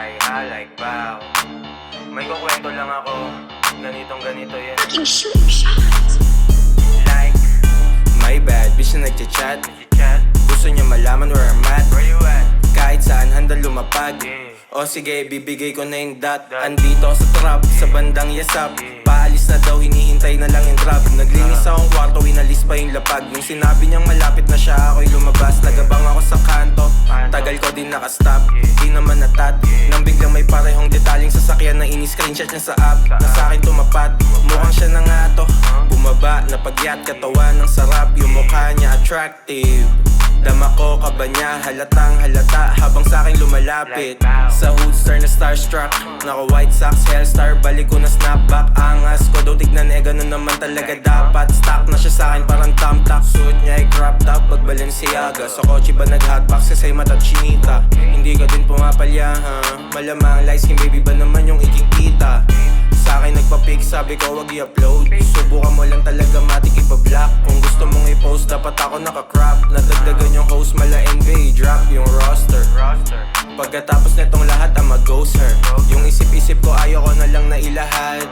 like bow. May kukwento lang ako, ganitong ganito yan. Fucking shooting shots. Like, My bad, bitch na nagchat-chat. chat, Gusto niya malaman where I'm at. where you at? Kahit saan handang lumapag. Yeah. O sige, bibigay ko na yung dot. Andito sa trap, sa bandang yasap. Paalis na daw, hinihintay na lang yung drop. Naglinis akong kwarto, winalis pa yung lapag. Nung sinabi niyang malapit na siya, ako'y lumabas. Nagabang ako sa kanto, tagal ko din nakastop. Di naman natat, nang biglang may parehong detaling sasakyan na ini-screenshot niya sa app. Na sa'kin tumapat, mukhang siya na nga to. Bumaba, napagyat, katawan ng sarap. Yung mukha niya attractive. Dama ko kaba niya, halatang halata habang sa'kin lumalapit. Sa hoodster na starstruck, naka white socks, hellstar, balik ko na snapback. Angas ko daw tignan, ganun naman talaga dapat. Stock na siya sa'kin parang thumbtack. Suit niya ay crop top, pag Balenciaga. Sa kotse ba nag-hotbox, kasi mata't chinita. Hindi ka din pumapalya ha, malamang light skin baby ba naman yung ikikita. Sa'kin nagpa-pic, sabi ko wag i-upload. Subukan mo lang talaga matik ipa-block. Kung gusto mong i-post, dapat ako naka-crop. Nadagdagan yung host, mala NBA, drop yung roster. Pagkatapos netong lahat, I'ma ghost her. Yung isip-isip ko, ayoko na lang na ilahad.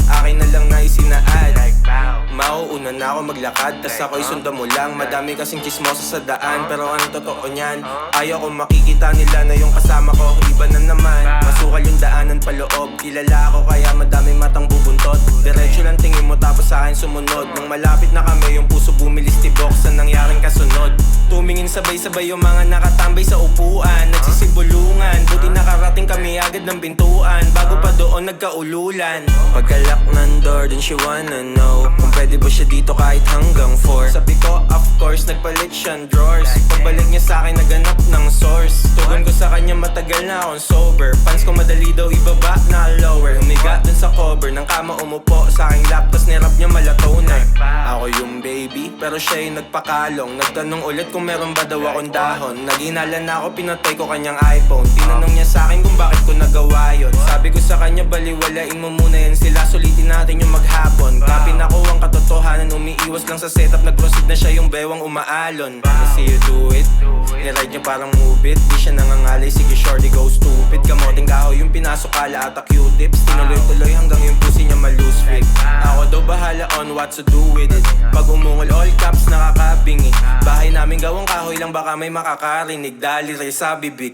Akin na lang na isinaad. Like bow. Mauuna na ako maglakad, tas ako'y sundan mo lang. Madami kasing chismosa sa daan, pero anong totoo niyan? Ayaw ko makikita nila na yung kasama ko, iba na naman. Masukal yung daanan paloob, kilala ako kaya madami matang bubuntot. Diretso lang tingin mo tapos sa akin sumunod. Nang malapit na kami, yung puso bumilis tibok sa nangyaring kasunod. Tumingin sabay-sabay yung mga nakatambay sa upuan, nagsisibulungan, buti nakarating kami agad ng pintuan. Bago pa doon nagkaululan. Pagkalak ng door, then she wanna know kung pwede ba siya dito kahit hanggang 4. Sabi ko, of course, nagpalit siyang drawers. Pagbalik niya sa'kin, naganap ng source. Tugon ko sa kanya, matagal na akong sober. Pants ko madali daw ibaba na lower. Humiga dun sa cover ng kama, umupo sa aking lap, tas nirap niya malataw na. Ako yung baby, pero siya yung nagpakalong. Nagtanong ulit kung meron ba daw akong dahon. Naghinala na ako, pinatay ko kanyang iPhone. Tinanong niya sa'kin kung bakit ko nagawa yun. Sabi ko sa kanya, baliwalain mo muna yan sila. Sulitin natin yung maghapon. Copy na ko ang katotohanan, umiiwas lang sa setup. Nag-proceed na siya yung bewang umaalon. I see you do it, niride niya parang move it. Di siya nangangalay, sige shorty go stupid. Kamoting kahoy yung pinasok kala at Q-tips. Tinuloy-tuloy hanggang yung pussy niya ma-loose fit. Ako daw bahala on what to do with it. Pag umungol all caps nakakabingi. Bahay namin gawang kahoy lang, baka may makakarinig. Dali rin sa bibig.